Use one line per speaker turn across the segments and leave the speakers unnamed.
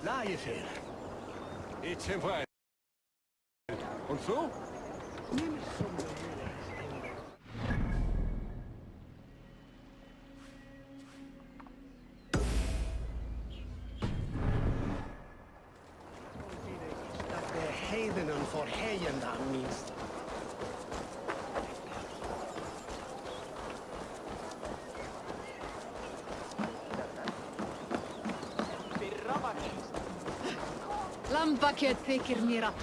Laie ser. It's simple. Und so? Nimm es zum Heidenen får hejenda minst.
Lampaket þykir mér að...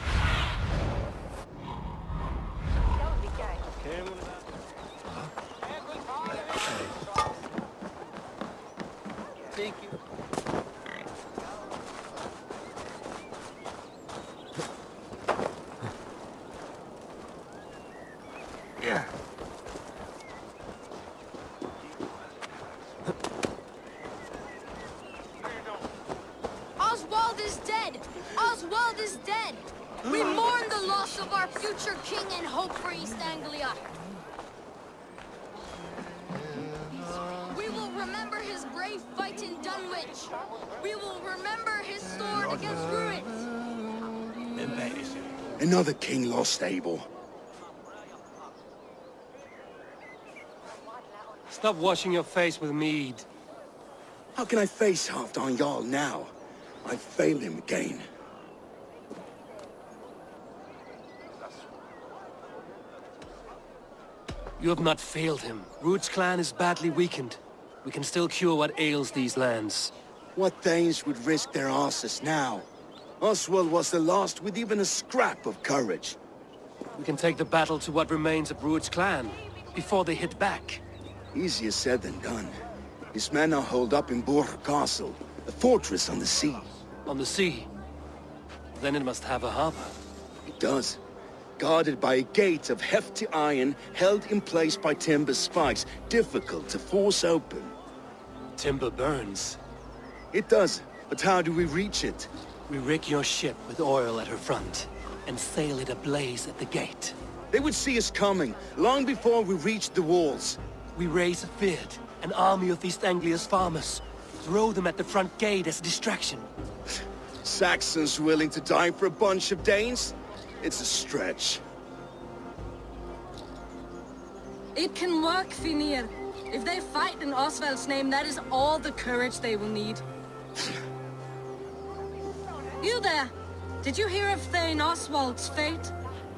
Thank you. Yeah.
Oswald is dead! Oswald is dead! We mourn the loss of our future king and hope for East Anglia. We will remember his brave fight in Dunwich. We will remember his sword against Ruins.
Another king lost, Eivor.
Stop washing your face with mead.
How can I face Halfdan Jarl now? I failed him again.
You have not failed him. Ruud's clan is badly weakened. We can still cure what ails these lands.
What Danes would risk their asses now? Oswald was the last with even a scrap of courage.
We can take the battle to what remains of Ruud's clan, before they hit back.
Easier said than done. His men are holed up in Borg Castle, a fortress on the sea.
On the sea? Then it must have a harbor.
It does. Guarded by a gate of hefty iron, held in place by timber spikes, difficult to force open.
Timber burns.
It does, but how do we reach it?
We rig your ship with oil at her front, and sail it ablaze at the gate.
They would see us coming, long before we reached the walls.
We raise a Fyrd, an army of East Anglia's farmers. Throw them at the front gate as a distraction.
Saxons willing to die for a bunch of Danes? It's a stretch.
It can work, Finir. If they fight in Oswald's name, that is all the courage they will need. You there! Did you hear of Thane Oswald's fate?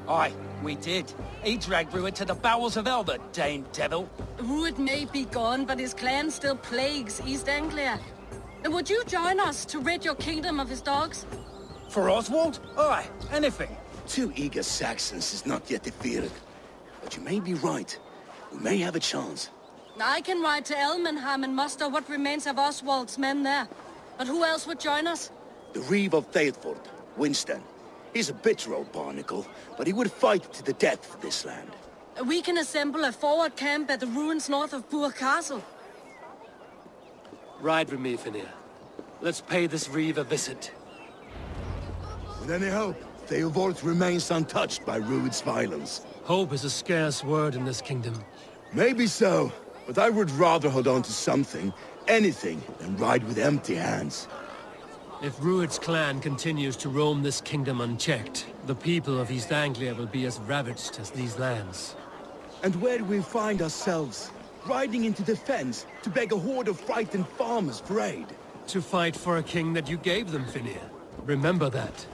Aye, we did. He dragged Ruud to the bowels of hell, the Dane devil.
Ruud may be gone, but his clan still plagues East Anglia. Would you join us to rid your kingdom of his dogs?
For Oswald? Aye, anything.
2 eager Saxons is not yet defeated. But you may be right. We may have a chance.
I can ride to Elmenham and muster what remains of Oswald's men there. But who else would join us?
The Reeve of Thetford, Winston. He's a bitter old barnacle, but he would fight to the death for this land.
We can assemble a forward camp at the ruins north of Burg Castle.
Ride with me, Finir. Let's pay this Reeve a visit.
With any hope, Eivor remains untouched by Ruud's violence.
Hope is a scarce word in this kingdom.
Maybe so, but I would rather hold on to something, anything, than ride with empty hands.
If Ruud's clan continues to roam this kingdom unchecked, the people of East Anglia will be as ravaged as these lands.
And where do we find ourselves? Riding into defense to beg a horde of frightened farmers for aid.
To fight for a king that you gave them, Finir. Remember that.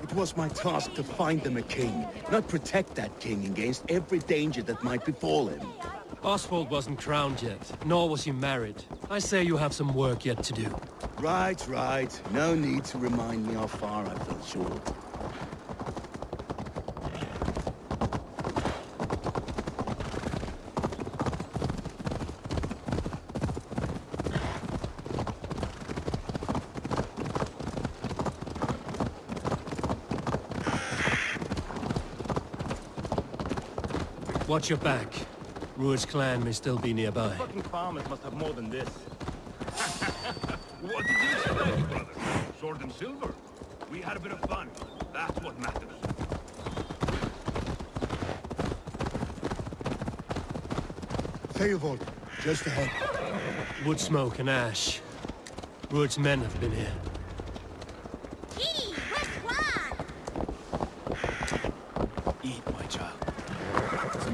It was my task to find them a king, not protect that king against every danger that might befall him.
Oswald wasn't crowned yet, nor was he married. I say you have some work yet to do.
Right, right. No need to remind me how far I fell short.
Watch your back. Ruud's clan may still be nearby.
Fucking farmers must have more than this. What did you say, brother? Sword and silver. We had a bit of fun. That's what matters.
Eivor, just ahead.
Wood smoke and ash. Ruud's men have been here.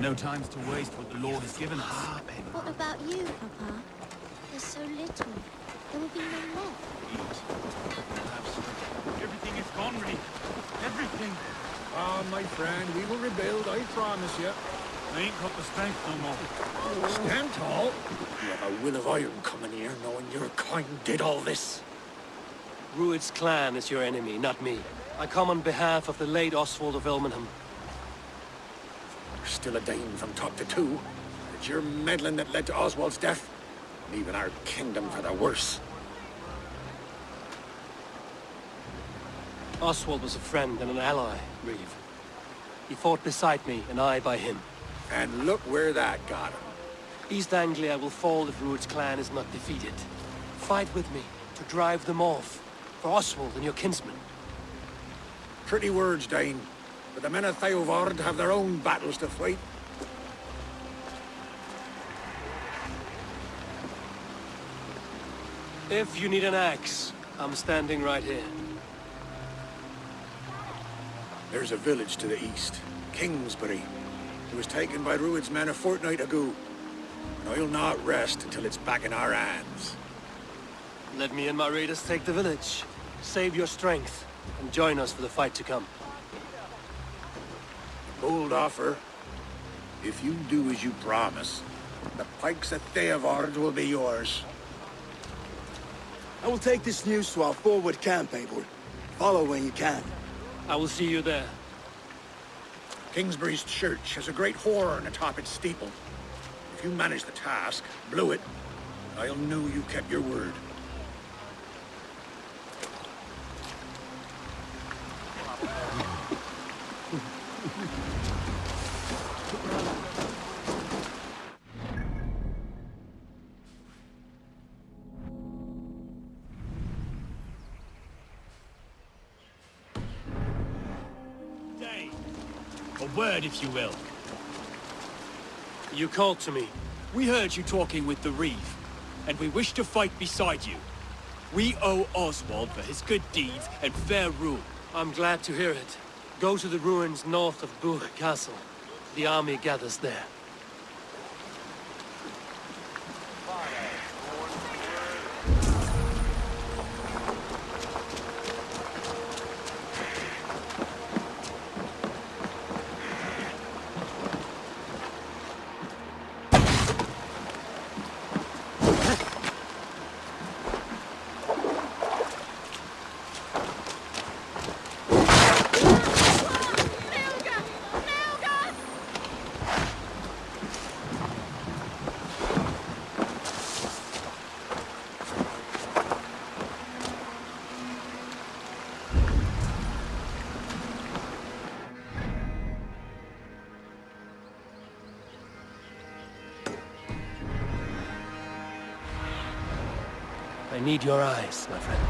no times to waste what the Lord has given us.
What about you, Papa? There's so little. There will be no left.
Everything is gone, Reed. Everything.
Ah, my friend, we will rebuild, I promise you.
I ain't got the strength no more.
Stand tall.
You have a will of iron coming here, knowing your kind did all this.
Rued's clan is your enemy, not me. I come on behalf of the late Oswald of Elmenham.
There's still a Dane from top to two. It's your meddling that led to Oswald's death, leaving our kingdom for the worse.
Oswald was a friend and an ally, Reeve. He fought beside me, and I by him.
And look where that got him.
East Anglia will fall if Rued's clan is not defeated. Fight with me to drive them off, for Oswald and your kinsmen.
Pretty words, Dane. But the men of Eivor have their own battles to fight.
If you need an axe, I'm standing right here.
There's a village to the east, Kingsbury. It was taken by Rued's men a fortnight ago. And I'll not rest until it's back in our hands.
Let me and my raiders take the village. Save your strength, and join us for the fight to come.
Bold offer. If you do as you promise, the pikes at Eivor will be yours.
I will take this news to our forward camp, Eivor. Follow when you can.
I will see you there.
Kingsbury's church has a great horn atop its steeple. If you manage the task, blew it, I'll know you kept your word.
A word, if you will.
You called to me.
We heard you talking with the Reeve, and we wish to fight beside you. We owe Oswald for his good deeds and fair rule.
I'm glad to hear it. Go to the ruins north of Burg Castle. The army gathers there. I need your eyes, my friend.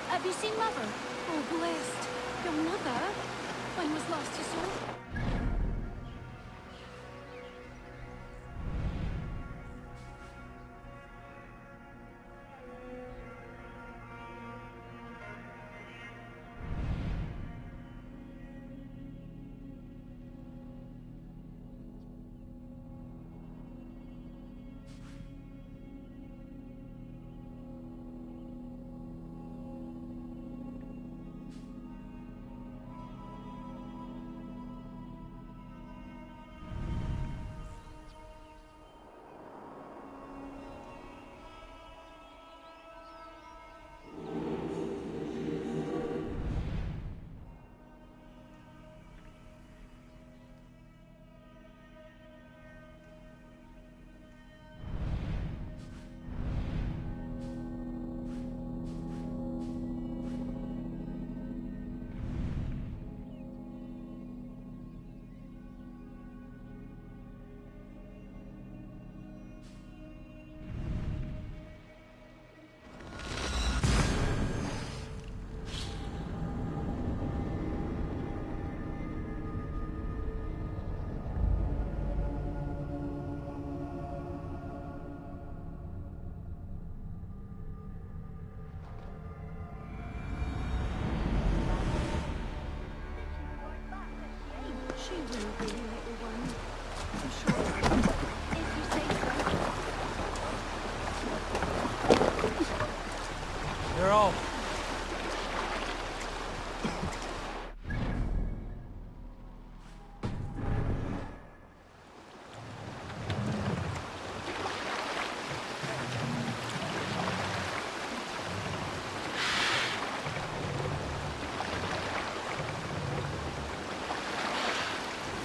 Have you seen Mother? Oh, blessed. Your mother? When was last you saw?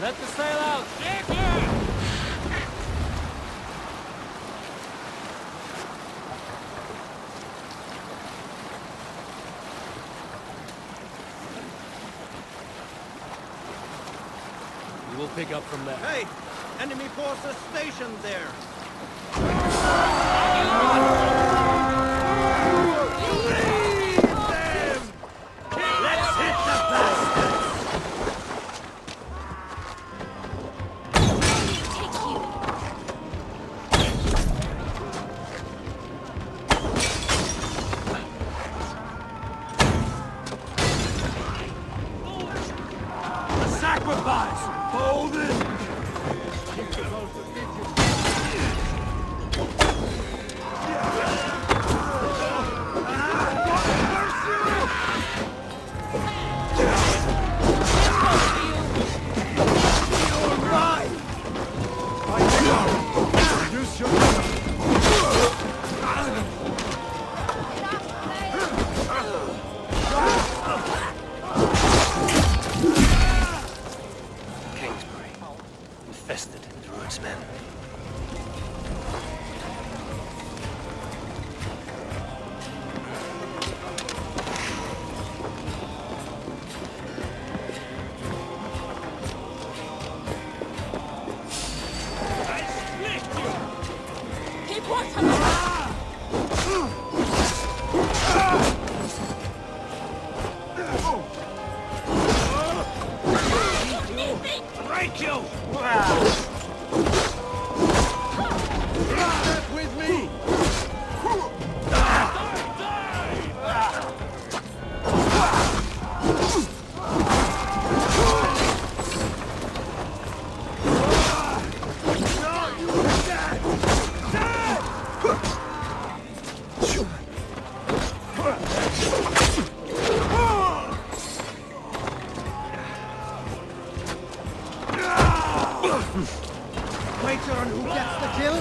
Let the sail out! We will pick up from there.
Hey! Enemy forces stationed there!
Let's hit the bastards!
The sacrifice! Hold it!
Infested with Ruud's men.
Keep watch on the
Break you!
Step with me! Wager on who gets the kill?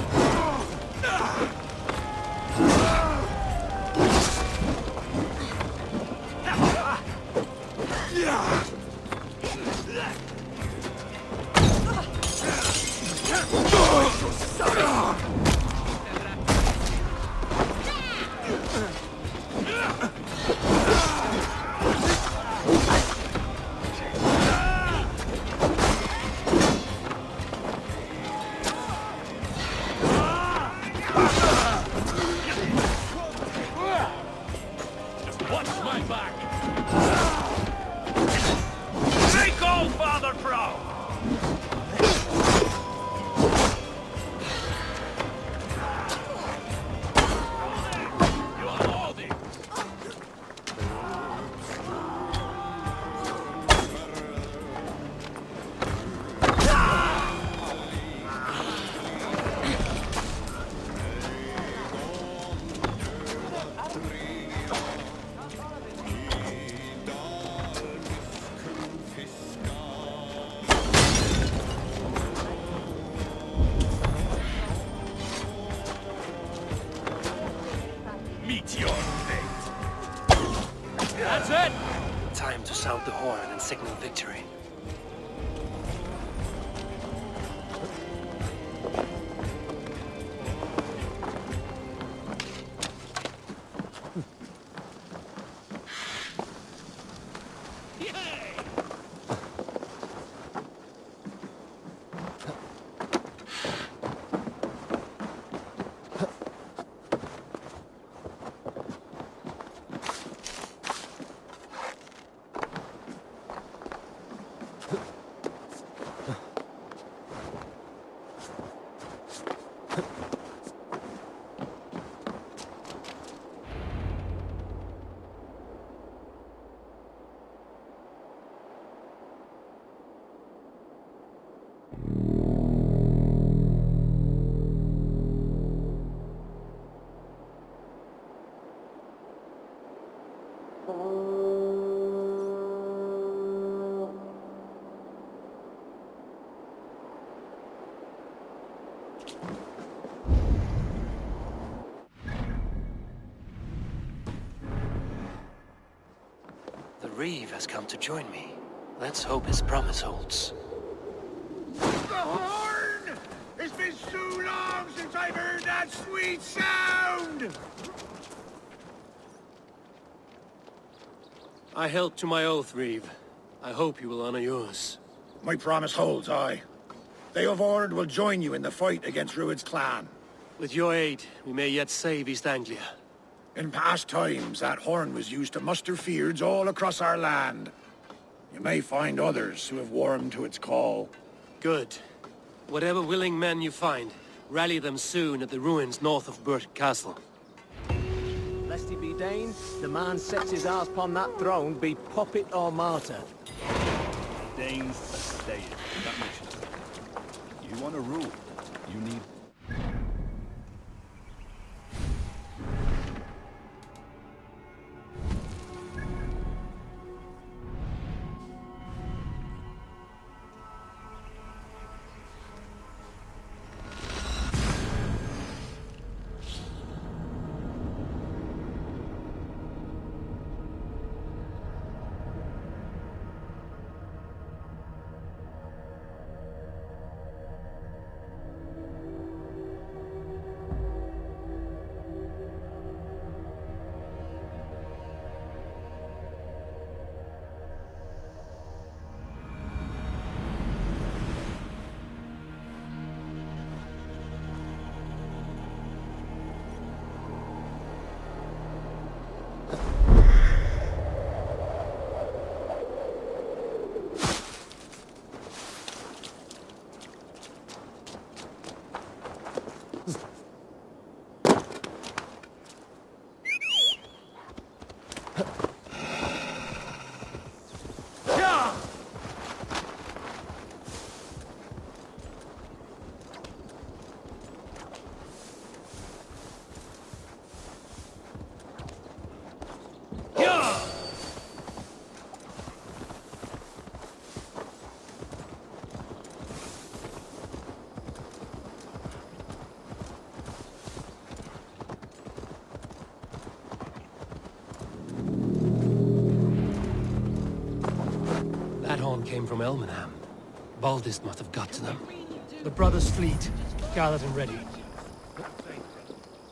Watch my back! Take all, Father Pro! You are all the... Meet your fate!
That's it! Time to sound the horn and signal victory. The Reeve has come to join me. Let's hope his promise holds.
horn! It's been so long since I've heard that sweet sound!
I held to my oath, Reeve. I hope you will honor yours.
My promise holds, aye. Eivor will join you in the fight against Rued's clan.
With your aid, we may yet save East Anglia.
In past times, that horn was used to muster fyrds all across our land. You may find others who have warmed to its call.
Good. Whatever willing men you find, rally them soon at the ruins north of Burt Castle.
Lest he be Dane, the man sets his eyes upon that throne, be puppet or martyr.
Dane's a stay. That makes sense. You want to rule. You need...
Came from Elmenham. Baldist must have got to them. The brothers' fleet, gathered and ready.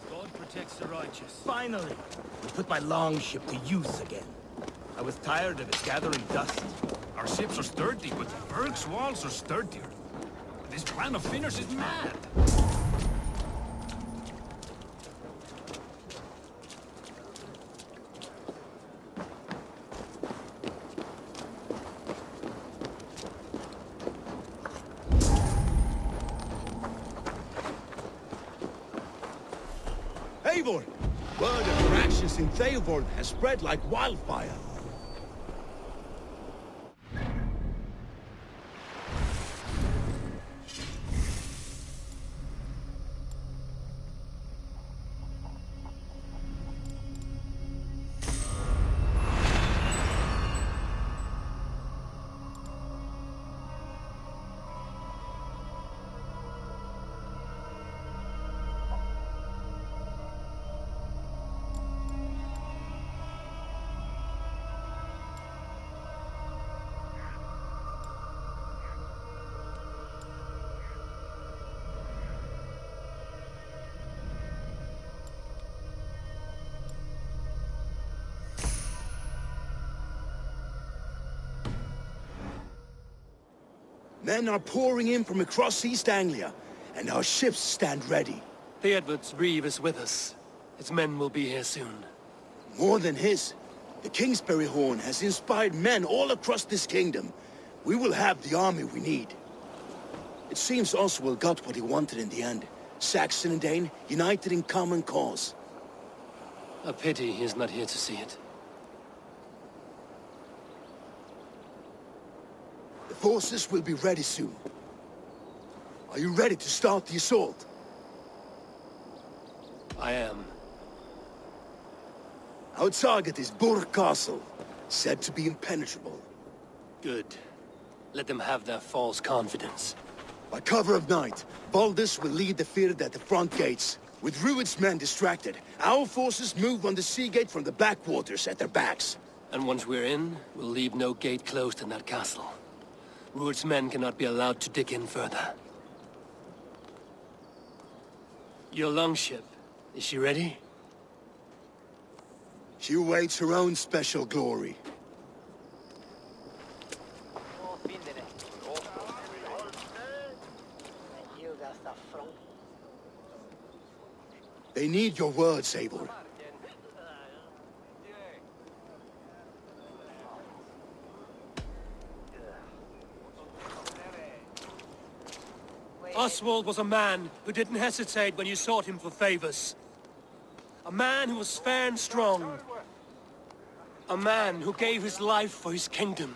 God protects the righteous.
Finally! We put my longship to use again. I was tired of it gathering dust.
Our ships are sturdy, but Berg's walls are sturdier. This plan of Finner's is mad.
Eivor! Word of your actions in Eivor has spread like wildfire. Men are pouring in from across East Anglia, and our ships stand ready.
Theodward's Reeve is with us. His men will be here soon.
More than his. The Kingsbury Horn has inspired men all across this kingdom. We will have the army we need. It seems Oswald got what he wanted in the end. Saxon and Dane united in common cause.
A pity he is not here to see it.
The forces will be ready soon. Are you ready to start the assault?
I am.
Our target is Burg Castle, said to be impenetrable.
Good. Let them have their false confidence.
By cover of night, Baldus will lead the Fyrd at the front gates. With Rued's men distracted, our forces move on the sea gate from the backwaters at their backs.
And once we're in, we'll leave no gate closed in that castle. Rued's men cannot be allowed to dig in further. Your longship, is she ready?
She awaits her own special glory. They need your words, Eivor.
Oswald was a man who didn't hesitate when you sought him for favors. A man who was fair and strong. A man who gave his life for his kingdom.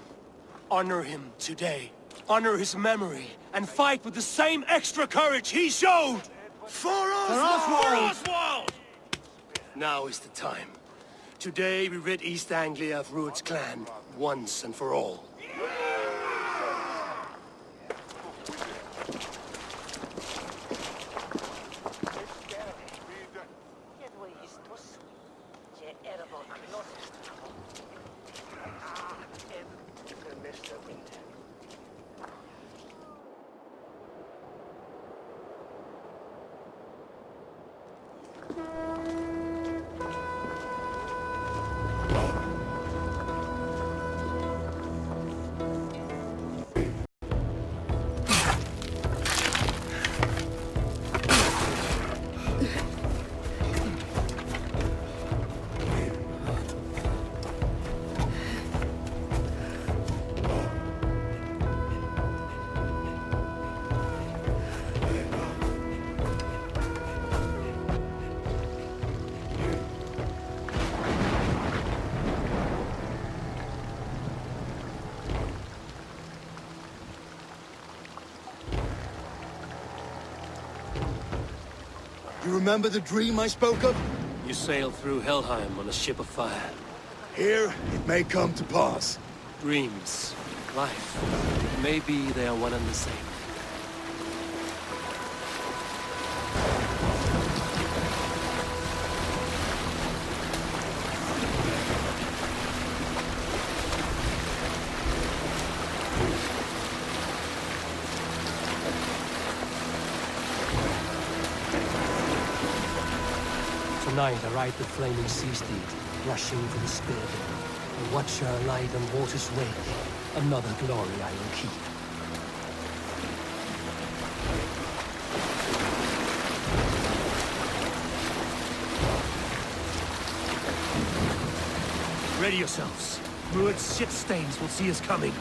Honor him today. Honor his memory. And fight with the same extra courage he showed!
For Oswald!
For Oswald! Now is the time. Today we rid East Anglia of Rued's clan, once and for all.
You remember the dream I spoke of?
You sailed through Helheim on a ship of fire.
Here, it may come to pass.
Dreams, life, maybe they are one and the same. Tonight I ride the flaming sea steed, rushing to the spear bend. And watch her lie on water's wake. Another glory I will keep. Ready yourselves. Rued's ship stains will see us coming.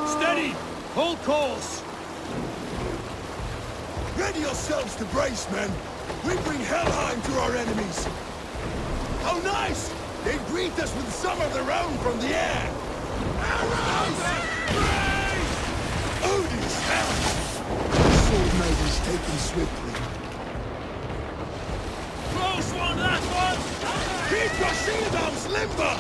Steady!
Hold course!
Ready yourselves to brace, men! We bring Helheim to our enemies! How nice! They greet us with some of their own from the air! Arrows! Odin's helm! Sword maidens taken swiftly.
Close one, that one!
Keep your shield arms limber!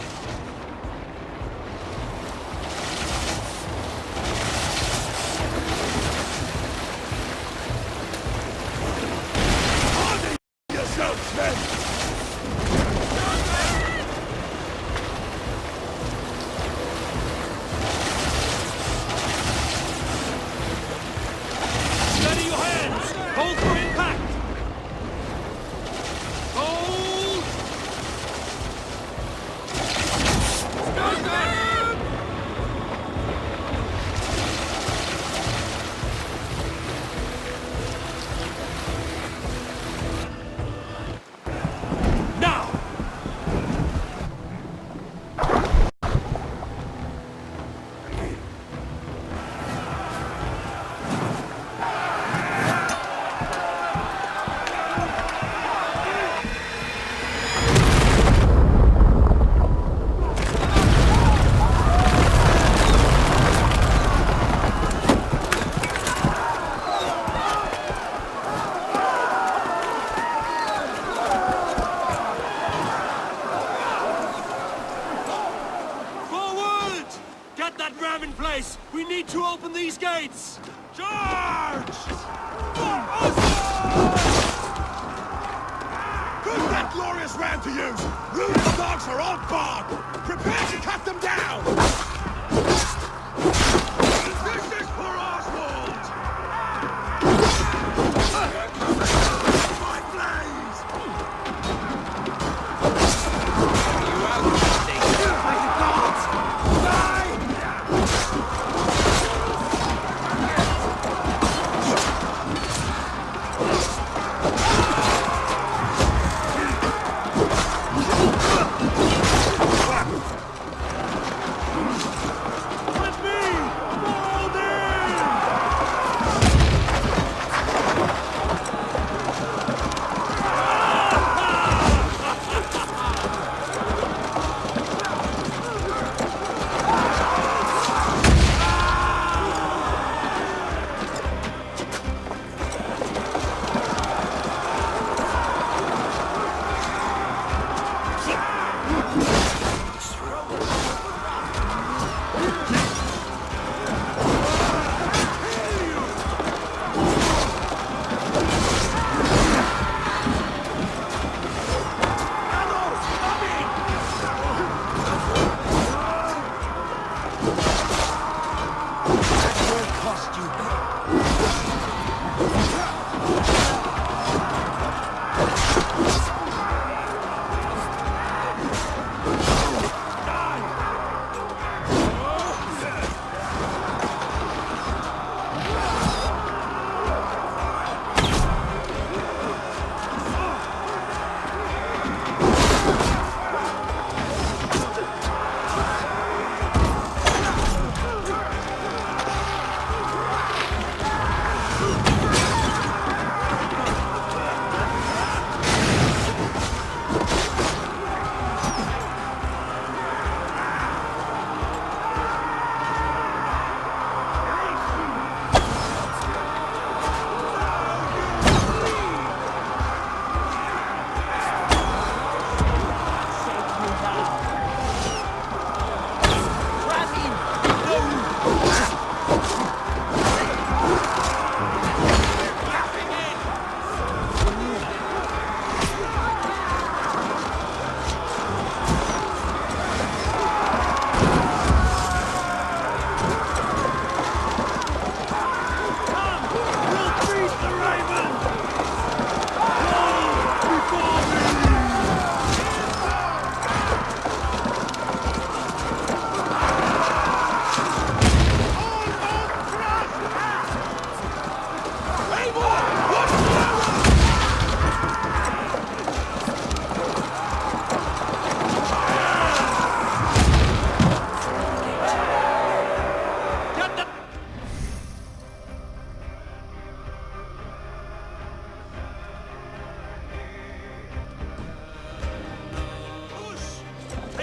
that ram in place! We need to open these gates!
Charge! Who's that glorious ram to use? Rude's dogs are all barred! Prepare to cut them down! This is for Oswald! My blaze!
You out,
By the gods! Die!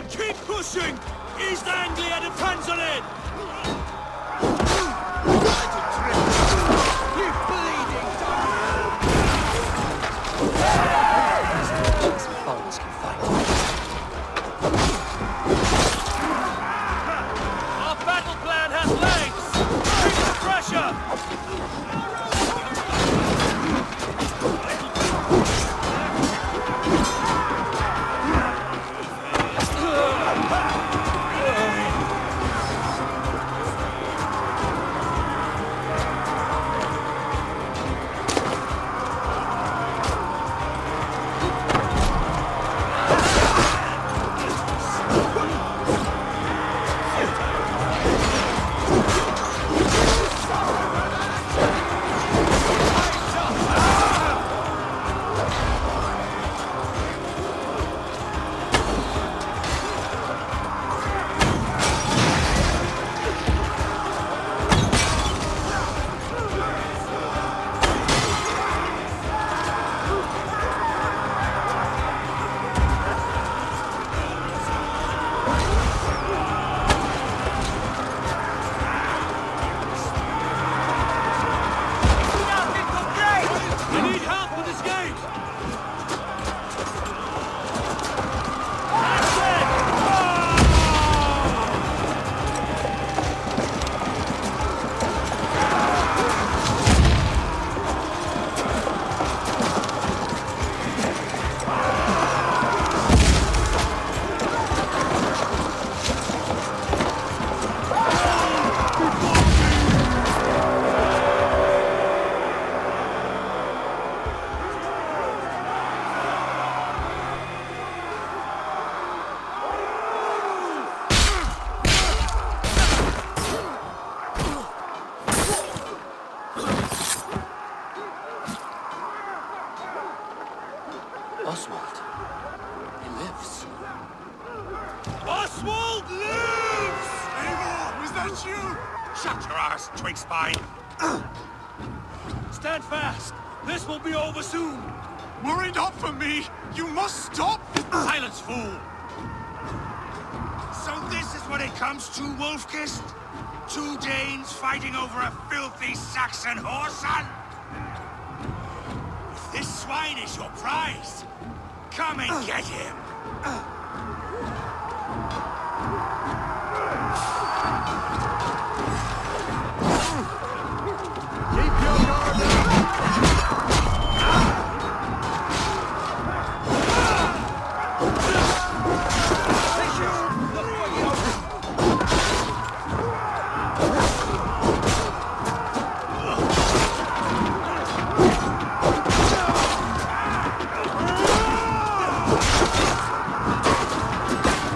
Keep pushing! East Anglia depends on it!
Bolts can fight.
Our battle plan has legs! Keep the pressure!
Shut your arse, twig spine!
Stand fast! This will be over soon!
Worry not for me! You must stop!
Silence, fool!
So this is what it comes to, Wolfkist? 2 Danes fighting over a filthy Saxon whoreson? If this swine is your prize, come and get him!
Keep your guard up!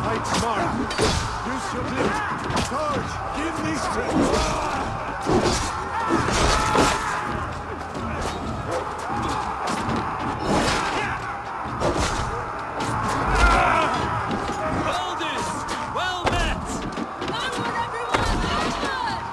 Fight smart. Use your glint. Charge. Give me strength.
Well met!
Onward, everyone! Onward!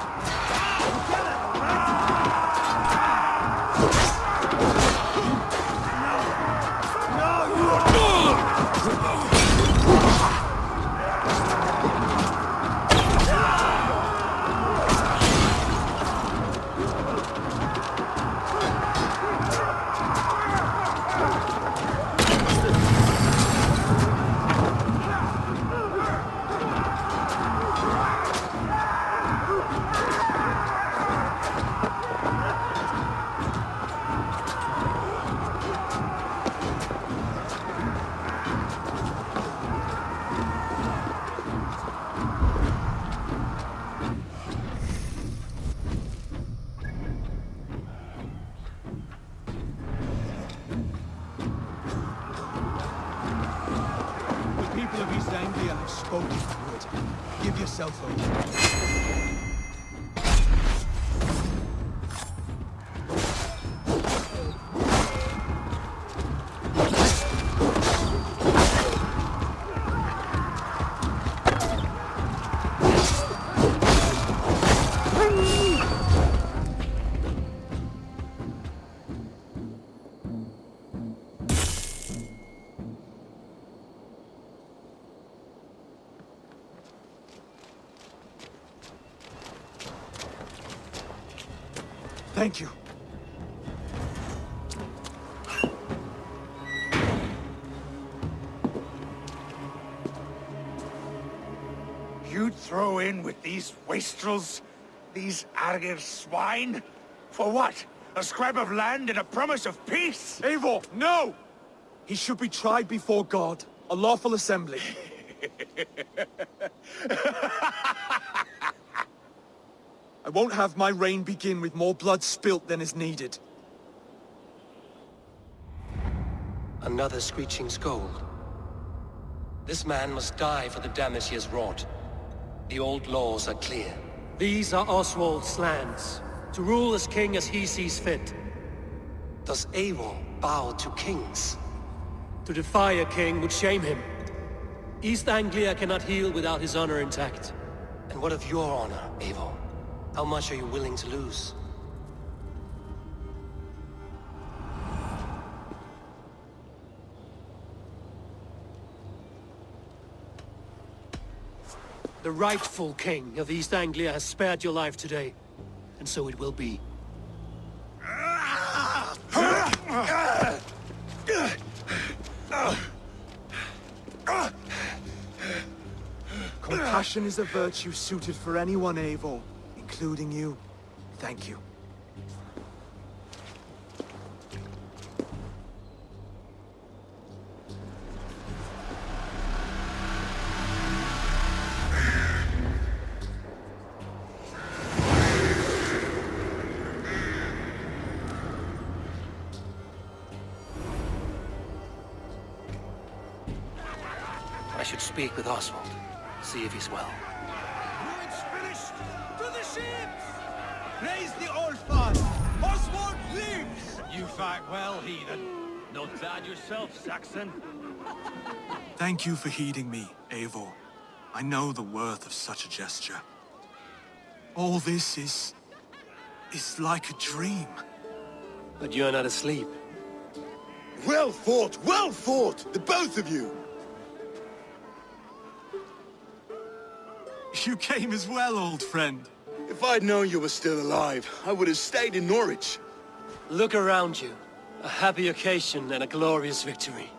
The people of East Anglia have spoken to it. Give yourself over. Thank you.
You'd throw in with these wastrels? These Argir swine? For what? A scrap of land and a promise of peace?
Eivor, no! He should be tried before God, a lawful assembly. I won't have my reign begin with more blood spilt than is needed.
Another screeching scold. This man must die for the damage he has wrought. The old laws are clear. These are Oswald's lands, to rule as king as he sees fit. Does Eivor bow to kings? To defy a king would shame him. East Anglia cannot heal without his honor intact. And what of your honor, Eivor? How much are you willing to lose? The rightful king of East Anglia has spared your life today, and so it will be.
Compassion is a virtue suited for anyone, Eivor, including you. Thank you.
I should speak with Oswald, see if he's well.
It's finished! To the ships! Praise the old father! Oswald lives!
You fight well, heathen. Not bad yourself, Saxon.
Thank you for heeding me, Eivor. I know the worth of such a gesture. All this is like a dream.
But you're not asleep.
Well fought, the both of you!
You came as well, old friend.
If I'd known you were still alive, I would have stayed in Norwich.
Look around you. A happy occasion and a glorious victory.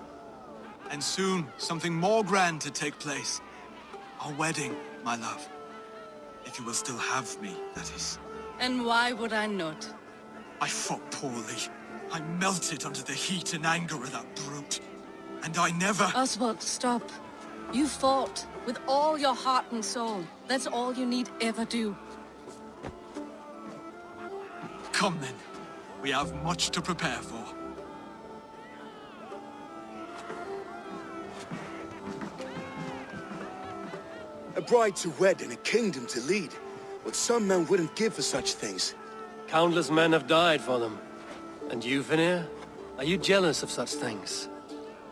And soon, something more grand to take place. Our wedding, my love. If you will still have me, that is.
And why would I not?
I fought poorly. I melted under the heat and anger of that brute. And I never...
Oswald, stop. You fought with all your heart and soul. That's all you need ever do.
Come then. We have much to prepare for.
A bride to wed and a kingdom to lead. What some men wouldn't give for such things.
Countless men have died for them. And you, Vanir? Are you jealous of such things?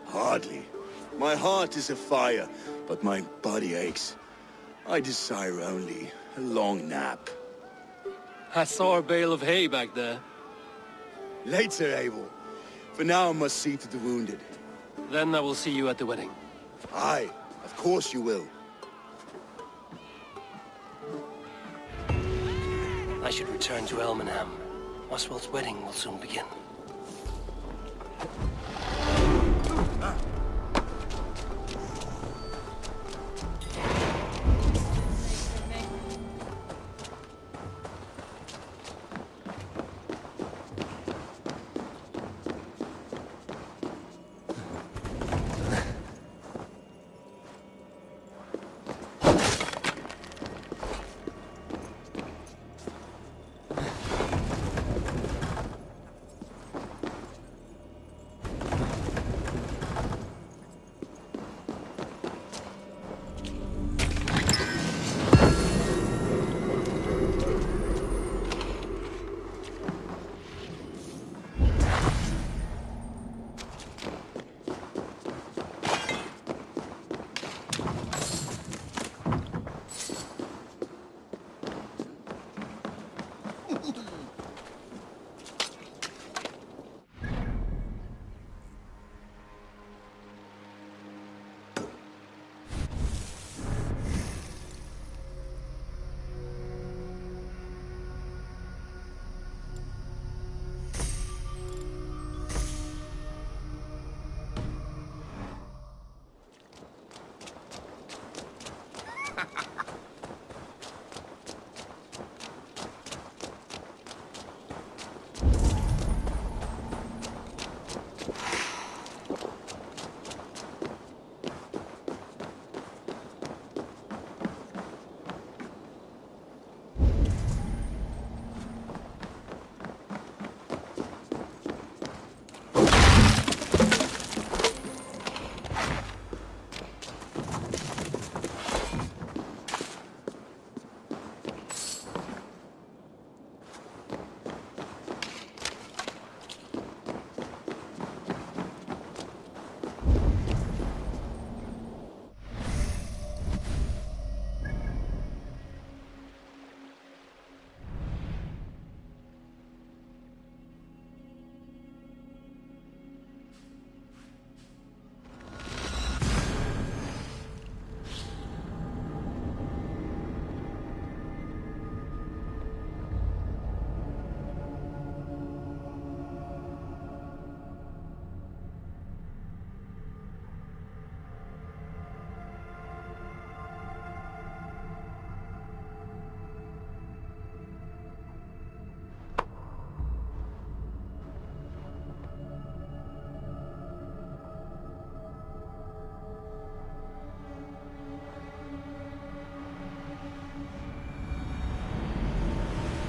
Hardly. My heart is afire, but my body aches. I desire only a long nap.
I saw a bale of hay back there.
Later, Eivor. For now I must see to the wounded.
Then I will see you at the wedding.
Aye, of course you will.
I should return to Elmenham. Oswald's wedding will soon begin.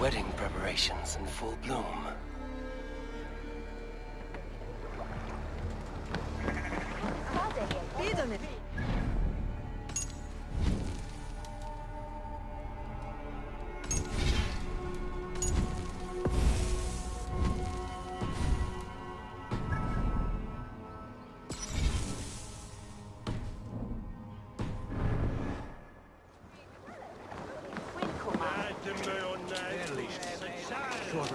Wedding preparations in full bloom.
What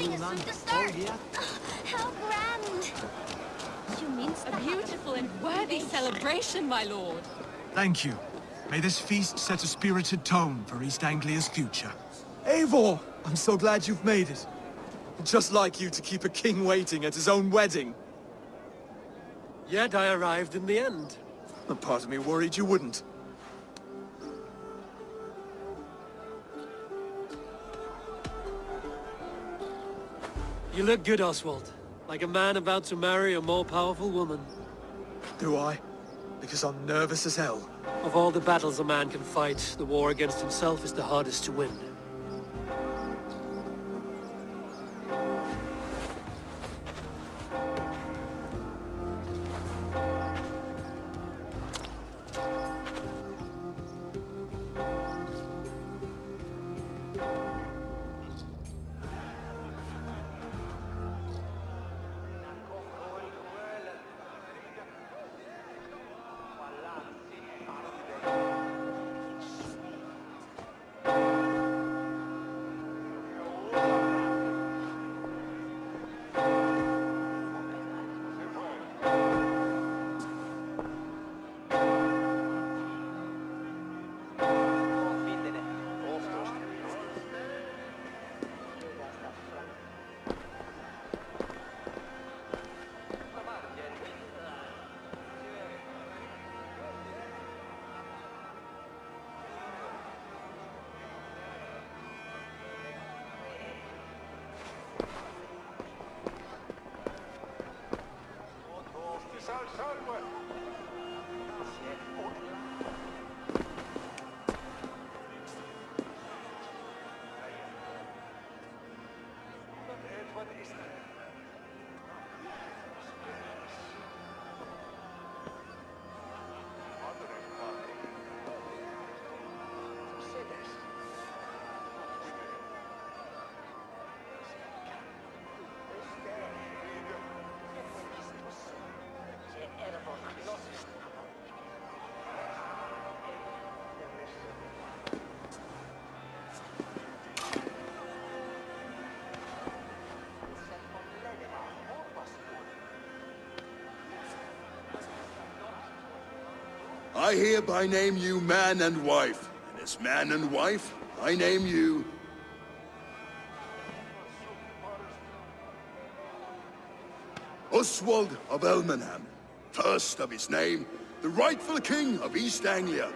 is successor? How grand!
A beautiful and worthy celebration, my lord.
Thank you. May this feast set a spirited tone for East Anglia's future.
Eivor! I'm so glad you've made it. Just like you to keep a king waiting at his own wedding.
Yet I arrived in the end.
A part of me worried you wouldn't.
You look good, Oswald. Like a man about to marry a more powerful woman.
Do I? Because I'm nervous as hell.
Of all the battles a man can fight, the war against himself is the hardest to win.
I hereby name you man and wife. And as man and wife, I name you... Oswald of Elmenham, first of his name, the rightful king of East Anglia,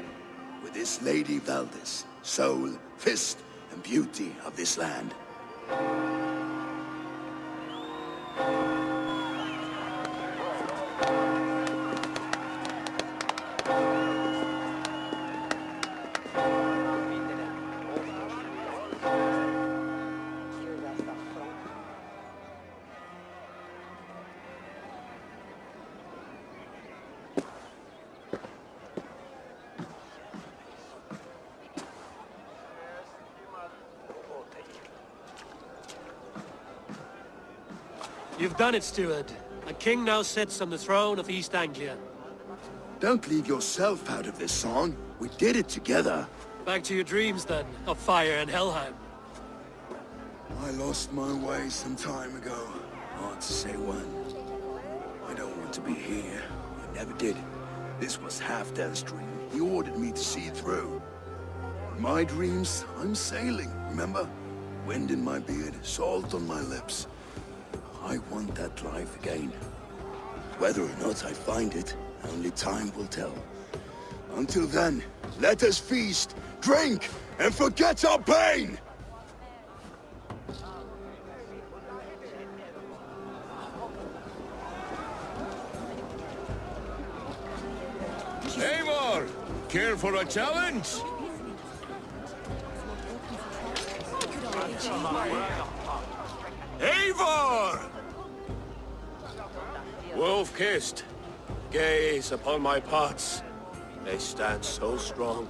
with his lady Valdis, soul, fist, and beauty of this land.
You've done it, steward. A king now sits on the throne of East Anglia.
Don't leave yourself out of this song. We did it together.
Back to your dreams, then, of fire and Helheim.
I lost my way some time ago. Hard to say when. I don't want to be here. I never did. This was Halfdan's dream. He ordered me to see it through. In my dreams, I'm sailing, remember? Wind in my beard, salt on my lips. I want that life again. Whether or not I find it, only time will tell. Until then, let us feast, drink, and forget our pain!
Eivor, care for a challenge?
Eivor! Wolf-kissed, gaze upon my pots. They stand so strong.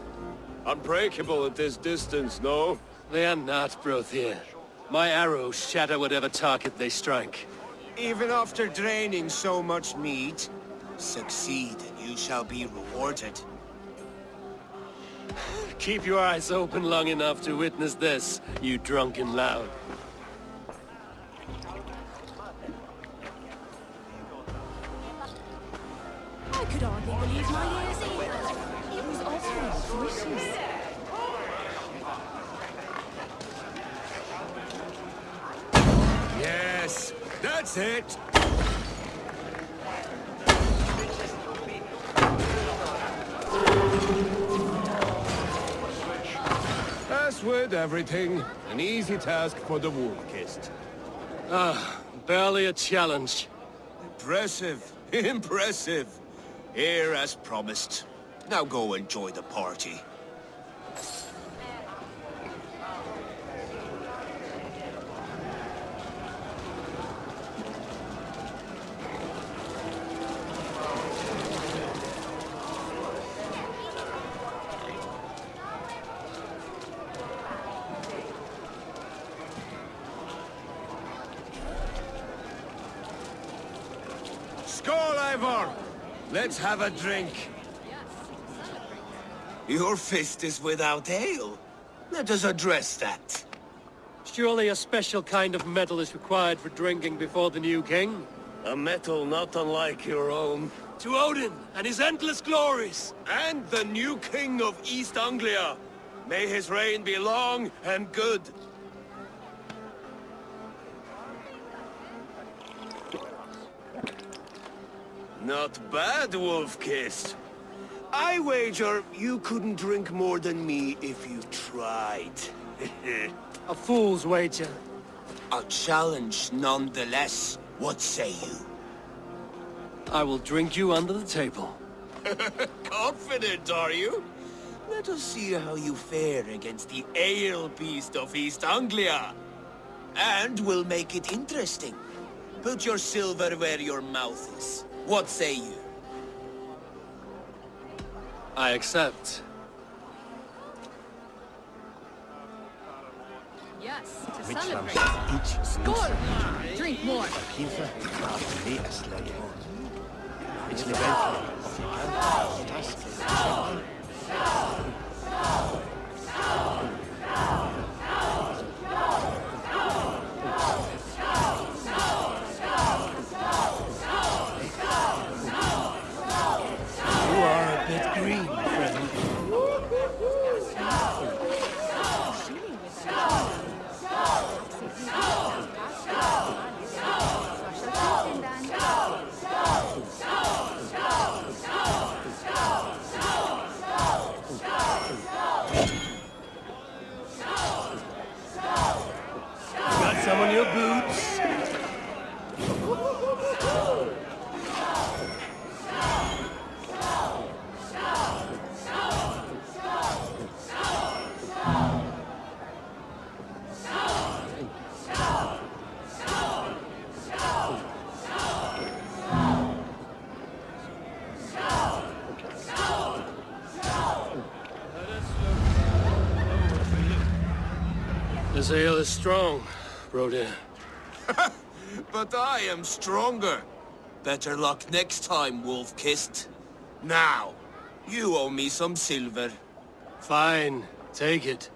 Unbreakable at this distance, no?
They are not, Brothier. My arrows shatter whatever target they strike.
Even after draining so much mead, succeed and you shall be rewarded.
Keep your eyes open long enough to witness this, you drunken lout.
I could hardly believe my ears either. It was Oswald's wishes.
Yes, that's it. As with everything, an easy task for the wolf-kissed.
Ah, barely a challenge.
Impressive, impressive. Here as promised. Now go enjoy the party.
Skål, Eivor! Let's have a drink.
Your fist is without ale. Let us address that.
Surely a special kind of metal is required for drinking before the new king?
A metal not unlike your own.
To Odin and his endless glories!
And the new king of East Anglia. May his reign be long and good. Not bad, Wolf-Kissed. I wager you couldn't drink more than me if you tried.
A fool's wager.
A challenge nonetheless. What say you?
I will drink you under the table.
Confident, are you? Let us see how you fare against the ale beast of East Anglia. And we'll make it interesting. Put your silver where your mouth is. What say you?
I accept.
Yes, to celebrate. Skål! Drink more.
You are a bit green, friend. Got some on your boots? This ale is strong, Broder.
But I am stronger. Better luck next time, Wolf-Kissed. Now, you owe me some silver.
Fine, take it.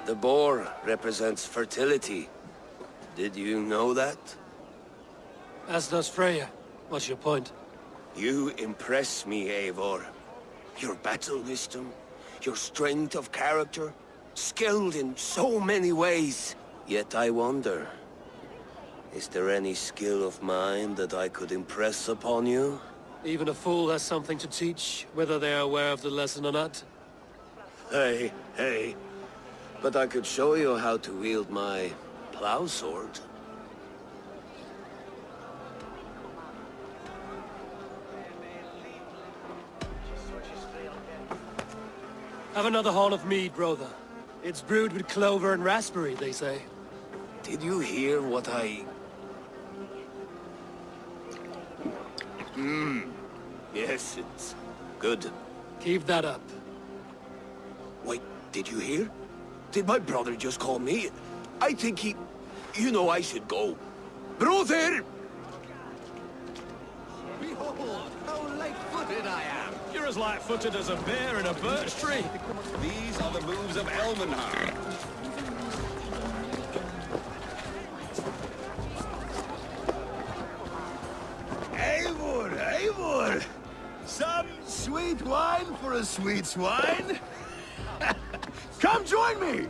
The boar represents fertility. Did you know that?
As does Freya. What's your point?
You impress me, Eivor. Your battle wisdom, your strength of character, skilled in so many ways. Yet I wonder, is there any skill of mine that I could impress upon you?
Even a fool has something to teach, whether they are aware of the lesson or not.
Hey. But I could show you how to wield my plow sword.
Have another horn of mead, brother. It's brewed with clover and raspberry, they say.
Did you hear what I Yes, it's good.
Keep that up.
Wait, did you hear? Did my brother just call me? I think he... You know I should go. Brother!
Behold, how light-footed I am. You're as light-footed as a bear in a birch tree. These are the moves of Elmenhard.
Eivor! Some sweet wine for a sweet swine? Come join me!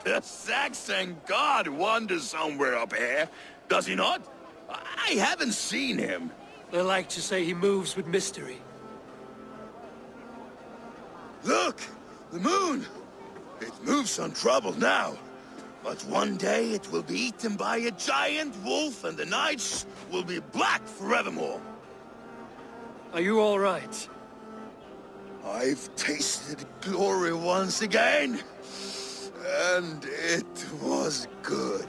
The Saxon god wanders somewhere up here, does he not? I haven't seen him.
They like to say he moves with mystery.
Look! The moon! It moves on trouble now. But one day it will be eaten by a giant wolf and the nights will be black forevermore.
Are you all right?
I've tasted glory once again. And it was good.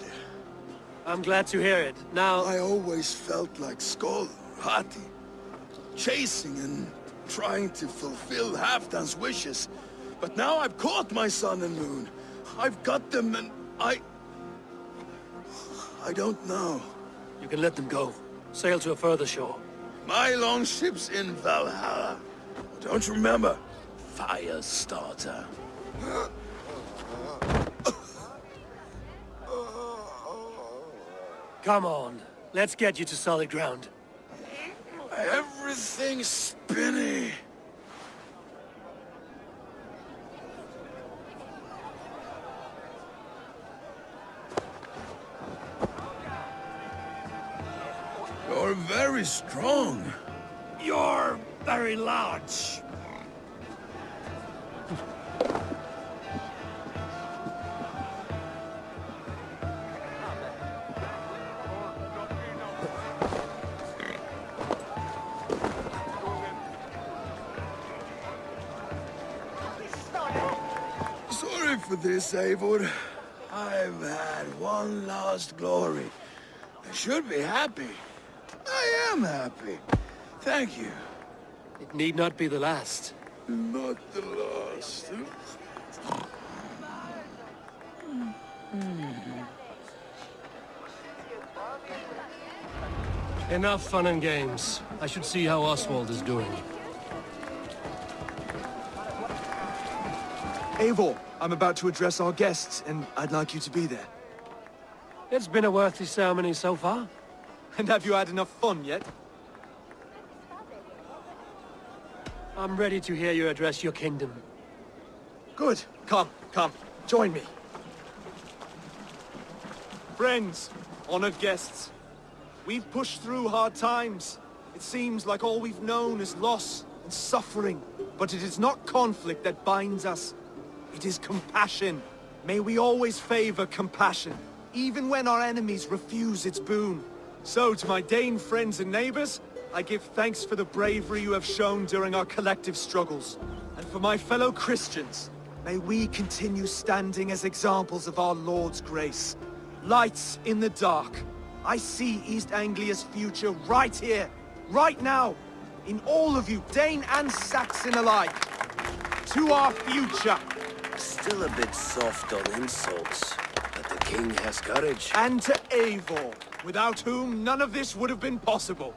I'm glad to hear it. Now...
I always felt like Skoll, Hati. Chasing and trying to fulfill Halfdan's wishes. But now I've caught my sun and moon. I've got them and I don't know.
You can let them go. Sail to a further shore.
My longship's in Valhalla. Don't you remember? Firestarter.
Come on. Let's get you to solid ground.
Everything's spinny. You're very strong.
You're very large.
Sorry for this, Eivor. I've had one last glory. I should be happy. I am happy. Thank you.
It need not be the last.
Not the last.
Enough fun and games. I should see how Oswald is doing.
Eivor, I'm about to address our guests, and I'd like you to be there.
It's been a worthy ceremony so far.
And have you had enough fun yet?
I'm ready to hear you address your kingdom.
Good. Come. Join me. Friends, honored guests, we've pushed through hard times. It seems like all we've known is loss and suffering. But it is not conflict that binds us. It is compassion. May we always favor compassion, even when our enemies refuse its boon. So, to my Dane friends and neighbors, I give thanks for the bravery you have shown during our collective struggles. And for my fellow Christians, may we continue standing as examples of our Lord's grace. Lights in the dark. I see East Anglia's future right here, right now, in all of you, Dane and Saxon alike. To our future.
Still a bit soft on insults, but the king has courage.
And to Eivor, without whom none of this would have been possible.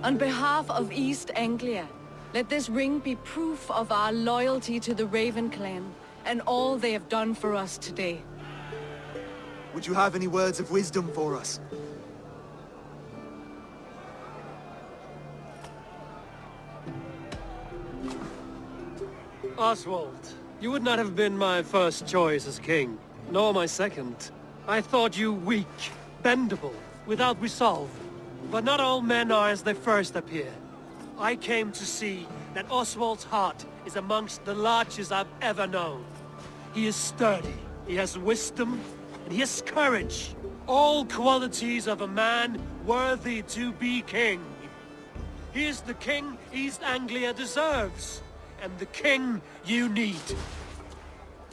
On behalf of East Anglia, let this ring be proof of our loyalty to the Raven clan and all they have done for us today.
Would you have any words of wisdom for us?
Oswald, you would not have been my first choice as king, nor my second. I thought you weak, bendable, without resolve. But not all men are as they first appear. I came to see that Oswald's heart is amongst the largest I've ever known. He is sturdy, he has wisdom, and he has courage. All qualities of a man worthy to be king. He is the king East Anglia deserves, and the king you need.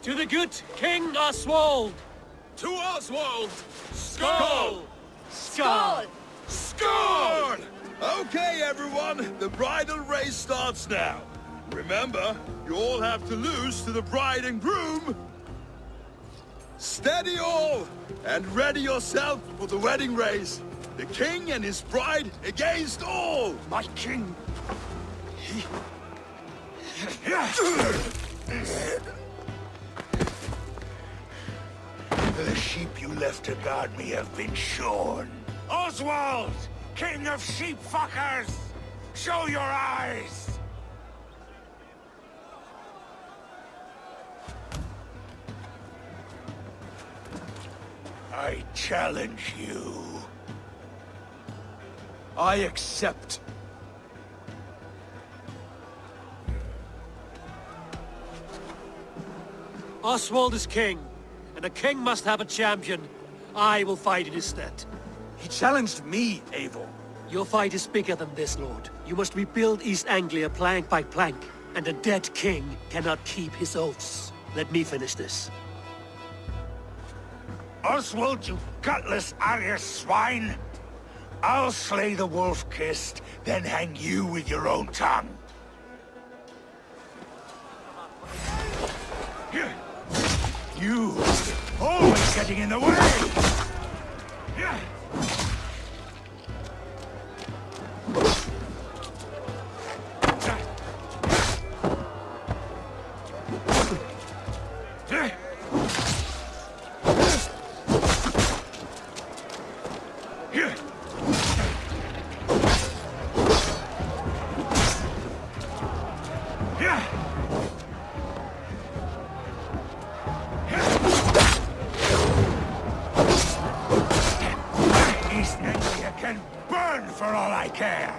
To the good King Oswald!
To Oswald!
Skull!
Skull! Skull! Okay, everyone, the bridal race starts now. Remember, you all have to lose to the bride and groom. Steady all, and ready yourself for the wedding race. The king and his bride against all!
My king! The sheep you left to guard me have been shorn. Oswald! King of sheep fuckers! Show your eyes! I challenge you.
I accept.
Oswald is king, and a king must have a champion. I will fight in his stead.
He challenged me, Eivor.
Your fight is bigger than this, Lord. You must rebuild East Anglia plank by plank, and a dead king cannot keep his oaths. Let me finish this.
Oswald, you gutless Arya swine! I'll slay the wolf-kissed, then hang you with your own tongue. You! Always getting in the way! East Anglia can burn for all I care!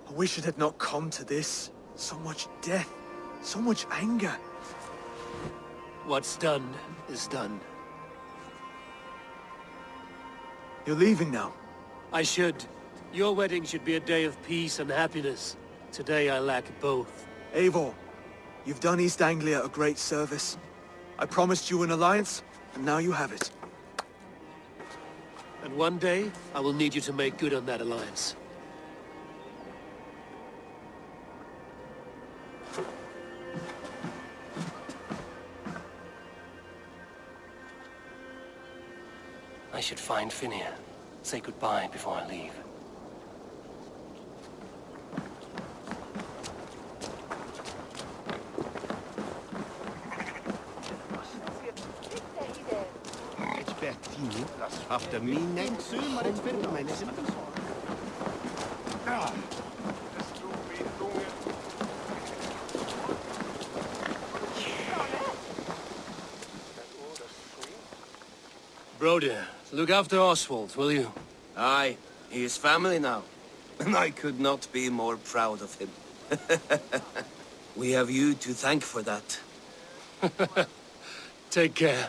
I wish it had not come to this. So much death, so much anger.
What's done is done.
You're leaving now.
I should. Your wedding should be a day of peace and happiness. Today I lack both.
Eivor, you've done East Anglia a great service. I promised you an alliance, and now you have it.
And one day, I will need you to make good on that alliance. I should find Finia. Say goodbye before I leave.
After me next.
Broder, look after Oswald, will you?
Aye, he is family now. And I could not be more proud of him. We have you to thank for that.
Take care.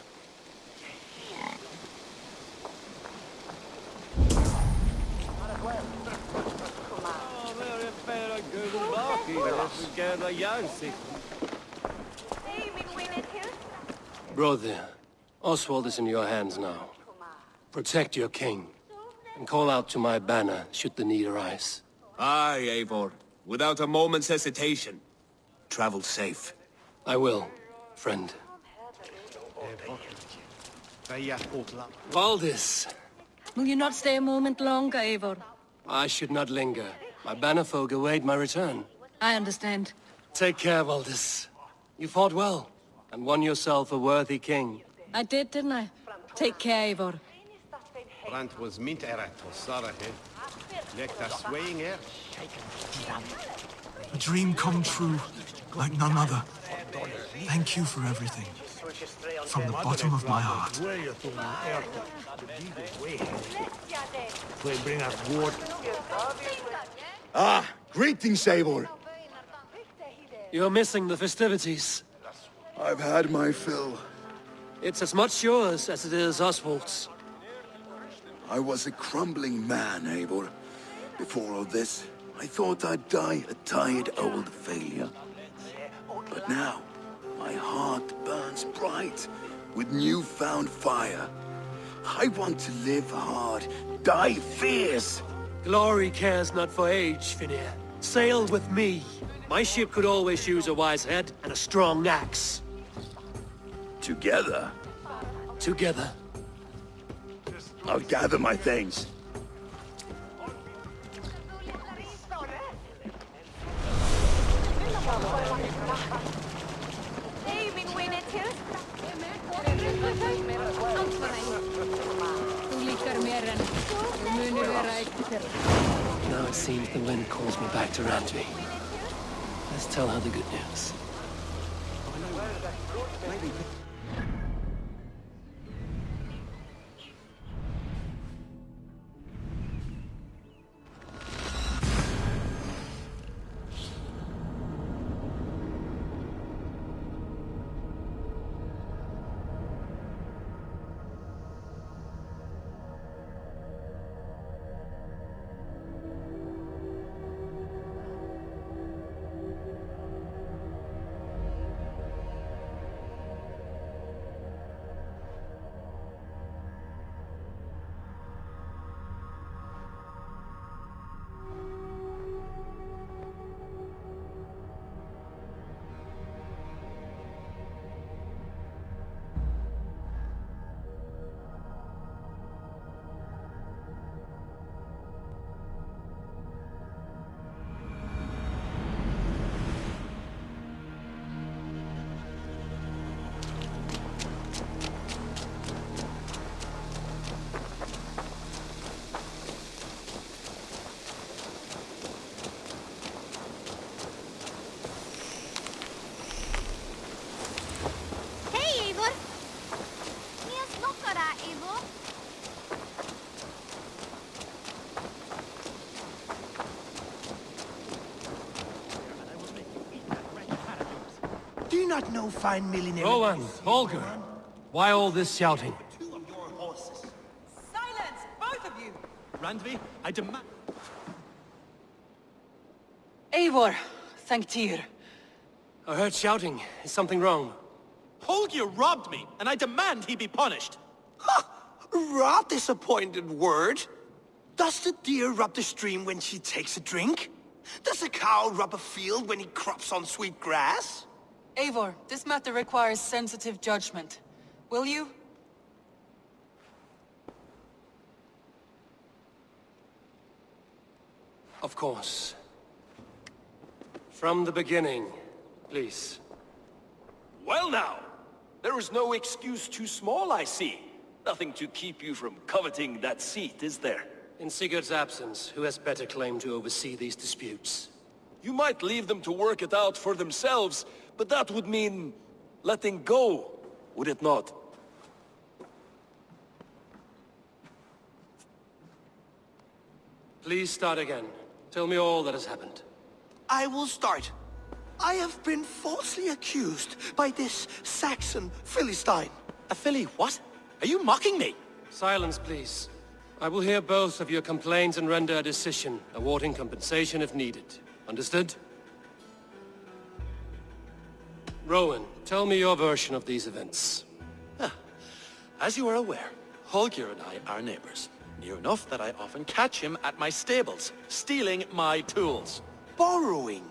Brother, Oswald is in your hands now. Protect your king, and call out to my banner should the need arise.
Aye, Eivor. Without a moment's hesitation. Travel safe.
I will, friend.
Will you not stay a moment longer, Eivor?
I should not linger. My bannerfolk await my return.
I understand.
Take care, Valdis. You fought well, and won yourself a worthy king.
I did, didn't I? Take care, Eivor.
Brand was mint erat for Sarah Lekta swaying air.
A dream come true, like none other. Thank you for everything. From the bottom of my heart.
Ah, greetings, Eivor.
You're missing the festivities.
I've had my fill.
It's as much yours as it is Oswald's.
I was a crumbling man, Eivor. Before all this, I thought I'd die a tired old failure. But now, my heart burns bright with newfound fire. I want to live hard, die fierce.
Glory cares not for age, Finir. Sail with me. My ship could always use a wise head and a strong axe.
Together?
Together.
I'll gather my things.
Now it seems the wind calls me back to Randvi. Let's tell her the good news.
Do you not know fine millionaire?
Rowan, Holger, why all this shouting?
Silence, both of you!
Randvi, I demand...
Eivor, thank Tyr.
I heard shouting. Is something wrong?
Holger robbed me, and I demand he be punished.
Rot disappointed word. Does the deer rub the stream when she takes a drink? Does a cow rub a field when he crops on sweet grass?
Eivor, this matter requires sensitive judgment. Will you?
Of course. From the beginning, please.
Well now, there is no excuse too small, I see. Nothing to keep you from coveting that seat, is there?
In Sigurd's absence, who has better claim to oversee these disputes?
You might leave them to work it out for themselves, but that would mean letting go, would it not?
Please start again. Tell me all that has happened.
I will start. I have been falsely accused by this Saxon Philistine.
A Philly what? Are you mocking me?
Silence, please. I will hear both of your complaints and render a decision, awarding compensation if needed. Understood? Rowan, tell me your version of these events.
As you are aware, Holger and I are neighbors. Near enough that I often catch him at my stables, stealing my tools.
Borrowing.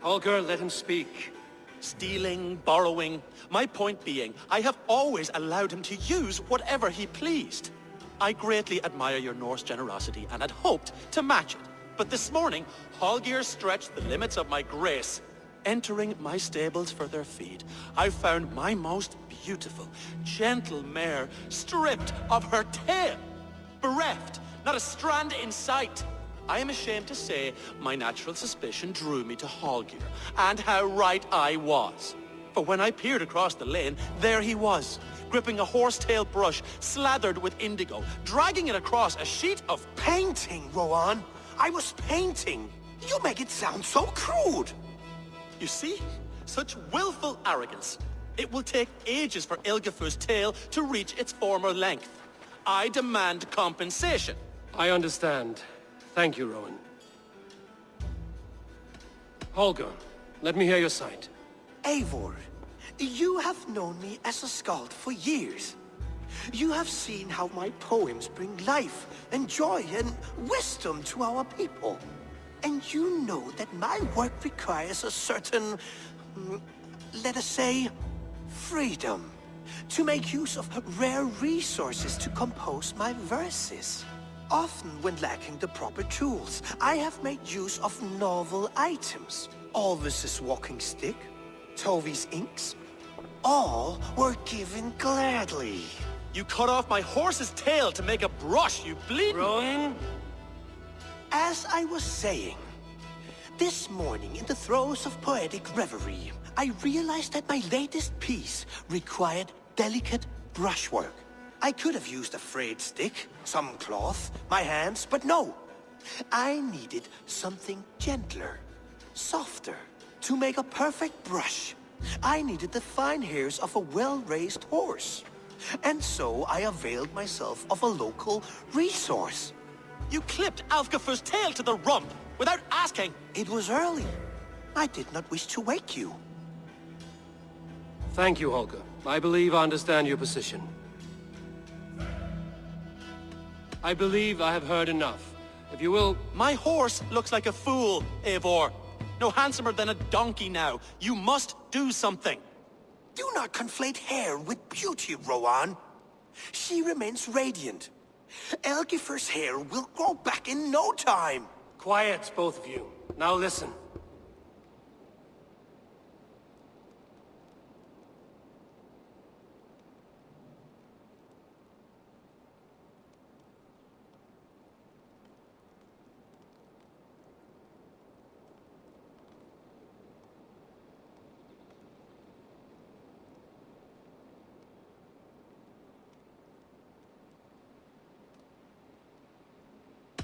Holger, let him speak.
Stealing, borrowing. My point being, I have always allowed him to use whatever he pleased. I greatly admire your Norse generosity and had hoped to match it. But this morning, Hallgeir stretched the limits of my grace. Entering my stables for their feed, I found my most beautiful, gentle mare stripped of her tail. Bereft, not a strand in sight. I am ashamed to say my natural suspicion drew me to Hallgeir, and how right I was. For when I peered across the lane, there he was, gripping a horsetail brush slathered with indigo, dragging it across a sheet of...
Painting, Rowan! I was painting! You make it sound so crude!
You see? Such willful arrogance. It will take ages for Ilgafur's tail to reach its former length. I demand compensation.
I understand. Thank you, Rowan. Holger, let me hear your side.
Eivor, you have known me as a skald for years. You have seen how my poems bring life and joy and wisdom to our people. And you know that my work requires a certain, let us say, freedom, to make use of rare resources to compose my verses. Often when lacking the proper tools, I have made use of novel items. Alvis's walking stick, Tovi's inks, all were given gladly.
You cut off my horse's tail to make a brush, you bleeding...
Rowan?
As I was saying, this morning in the throes of poetic reverie, I realized that my latest piece required delicate brushwork. I could have used a frayed stick, some cloth, my hands, but no. I needed something gentler, softer. To make a perfect brush, I needed the fine hairs of a well-raised horse. And so I availed myself of a local resource.
You clipped Alfgafur's tail to the rump, without asking.
It was early. I did not wish to wake you.
Thank you, Holger. I believe I understand your position. I believe I have heard enough. If you will...
My horse looks like a fool, Eivor. No handsomer than a donkey now. You must do something.
Do not conflate hair with beauty, Rowan. She remains radiant. Elgifur's hair will grow back in no time.
Quiet, both of you. Now listen.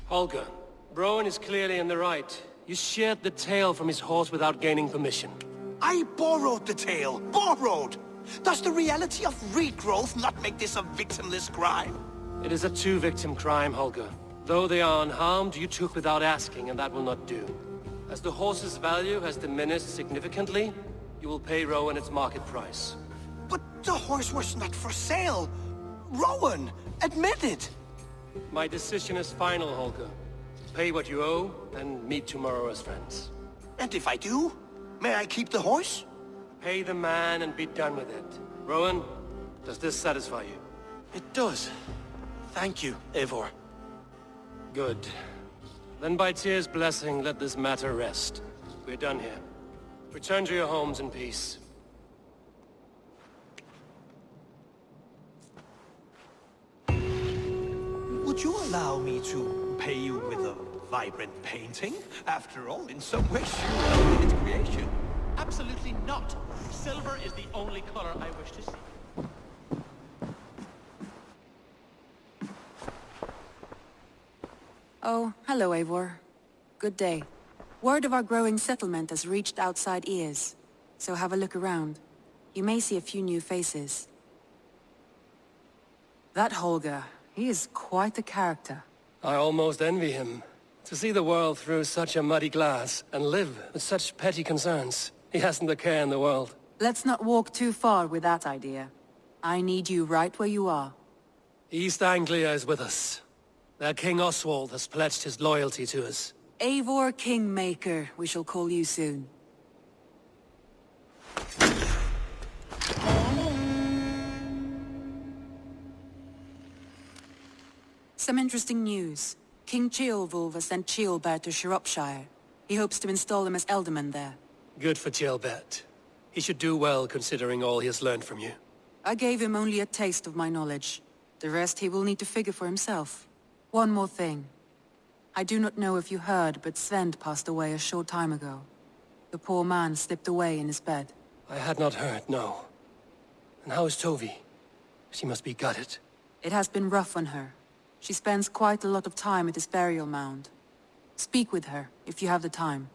Holger, Rowan is clearly in the right. You sheared the tail from his horse without gaining permission.
I borrowed the tail. Borrowed! Does the reality of regrowth not make this a victimless crime?
It is a two-victim crime, Holger. Though they are unharmed, you took without asking, and that will not do. As the horse's value has diminished significantly, you will pay Rowan its market price.
But the horse was not for sale. Rowan, admit it.
My decision is final, Holger. Pay what you owe, and meet tomorrow as friends.
And if I do, may I keep the horse?
Pay the man and be done with it. Rowan, does this satisfy you?
It does. Thank you, Eivor.
Good. Then by Tyr's blessing, let this matter rest. We're done here. Return to your homes in peace.
Would you allow me to pay you with a vibrant painting? After all, in some ways, you are its creation.
Absolutely not. Silver is the only color I wish to see.
Oh, hello, Eivor. Good day. Word of our growing settlement has reached outside ears, so have a look around. You may see a few new faces. That Holger, he is quite a character.
I almost envy him. To see the world through such a muddy glass, and live with such petty concerns. He hasn't a care in the world.
Let's not walk too far with that idea. I need you right where you are.
East Anglia is with us. Their King Oswald has pledged his loyalty to us.
Eivor Kingmaker, we shall call you soon. Some interesting news. King Ceolwulf has sent Ceolbert to Shropshire. He hopes to install him as Elderman there.
Good for Ceolbert. He should do well considering all he has learned from you.
I gave him only a taste of my knowledge. The rest he will need to figure for himself. One more thing. I do not know if you heard, but Svend passed away a short time ago. The poor man slipped away in his bed.
I had not heard, no. And how is Tovi? She must be gutted.
It has been rough on her. She spends quite a lot of time at his burial mound. Speak with her, if you have the time.